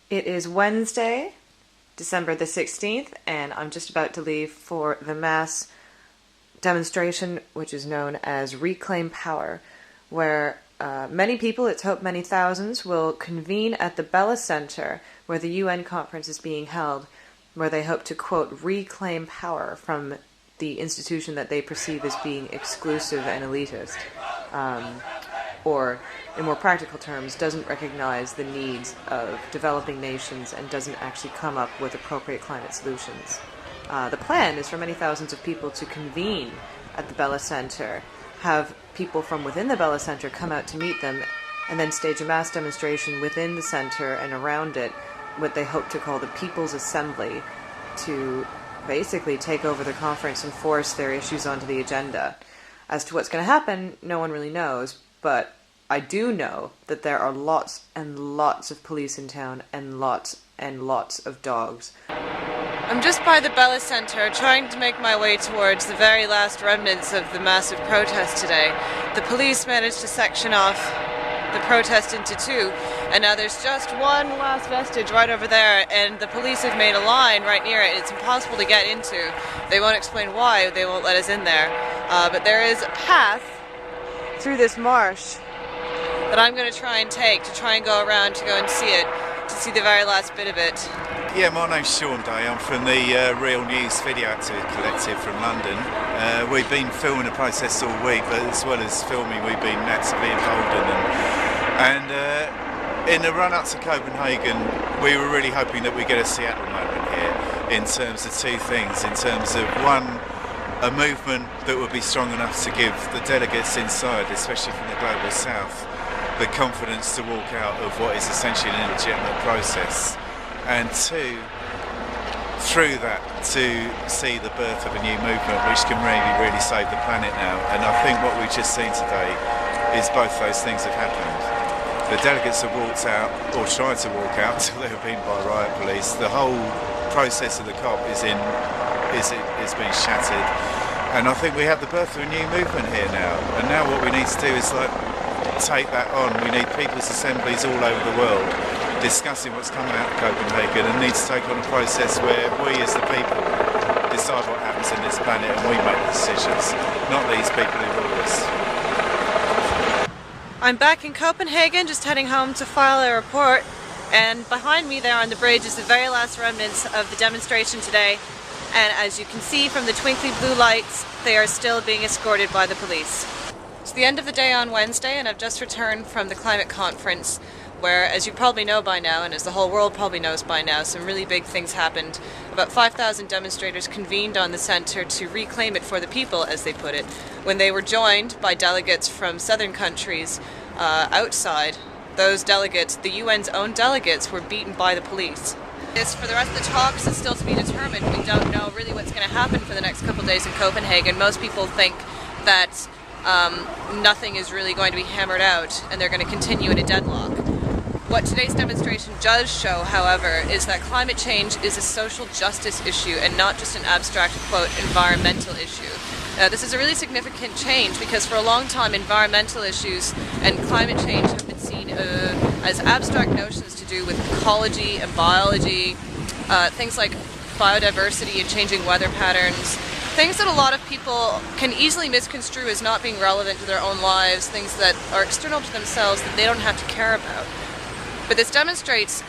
It is Wednesday, December the 16th, and I'm just about to leave for the mass demonstration, which is known as Reclaim Power, where many people, it's hoped many thousands, will convene at the Bella Center, where the UN conference is being held, where they hope to, quote, reclaim power from the institution that they perceive as being exclusive and elitist, or, in more practical terms, doesn't recognize the needs of developing nations and doesn't actually come up with appropriate climate solutions. The plan is for many thousands of people to convene at the Bella Center, have people from within the Bella Center come out to meet them, and then stage a mass demonstration within the center and around it, what they hope to call the People's Assembly, to basically take over the conference and force their issues onto the agenda. As to what's going to happen, no one really knows, but I do know that there are lots and lots of police in town and lots of dogs. I'm just by the Bella Center, trying to make my way towards the very last remnants of the massive protest today. The police managed to section off the protest into two, and now there's just one last vestige right over there, and the police have made a line right near it. It's impossible to get into. They won't explain why, they won't let us in there. But there is a path through this marsh that I'm going to try and take to try and go around to go and see it, to see the very last bit of it. Yeah, my name's Sean Day. I'm from the Real News Video Actor Collective from London. We've been filming the process all week, but as well as filming, we've been actively involved in them. And in the run-up to Copenhagen, we were really hoping that we get a Seattle moment here in terms of two things. In terms of, one, a movement that would be strong enough to give the delegates inside, especially from the Global South, the confidence to walk out of what is essentially an illegitimate process. And two, through that, to see the birth of a new movement which can really save the planet now. And I think what we've just seen today is both those things have happened. The delegates have walked out, or tried to walk out, until they were beaten by riot police. The whole process of the COP is being shattered. And I think we have the birth of a new movement here now. And now what we need to do is take that on. We need people's assemblies all over the world discussing what's coming out of Copenhagen, and need to take on a process where we as the people decide what happens in this planet and we make the decisions, not these people who rule us. I'm back in Copenhagen, just heading home to file a report, and behind me there on the bridge is the very last remnants of the demonstration today, and as you can see from the twinkly blue lights, they are still being escorted by the police. It's the end of the day on Wednesday, and I've just returned from the climate conference, where, as you probably know by now, and as the whole world probably knows by now, some really big things happened. About 5,000 demonstrators convened on the center to reclaim it for the people, as they put it, when they were joined by delegates from southern countries outside. Those delegates, the UN's own delegates, were beaten by the police. For the rest of the talks, is still to be determined. We don't know really what's going to happen for the next couple of days in Copenhagen. Most people think that nothing is really going to be hammered out, and they're going to continue in a deadlock. What today's demonstration does show, however, is that climate change is a social justice issue and not just an abstract, quote, environmental issue. This is a really significant change because for a long time environmental issues and climate change have been seen as abstract notions to do with ecology and biology, things like biodiversity and changing weather patterns, things that a lot of people can easily misconstrue as not being relevant to their own lives, things that are external to themselves that they don't have to care about. But this demonstrates,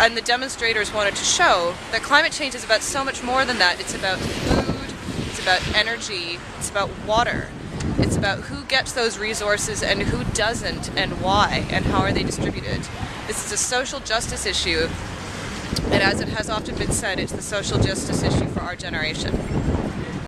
and the demonstrators wanted to show, that climate change is about so much more than that. It's about food, it's about energy, it's about water. It's about who gets those resources and who doesn't, and why, and how are they distributed. This is a social justice issue, and as it has often been said, it's the social justice issue for our generation.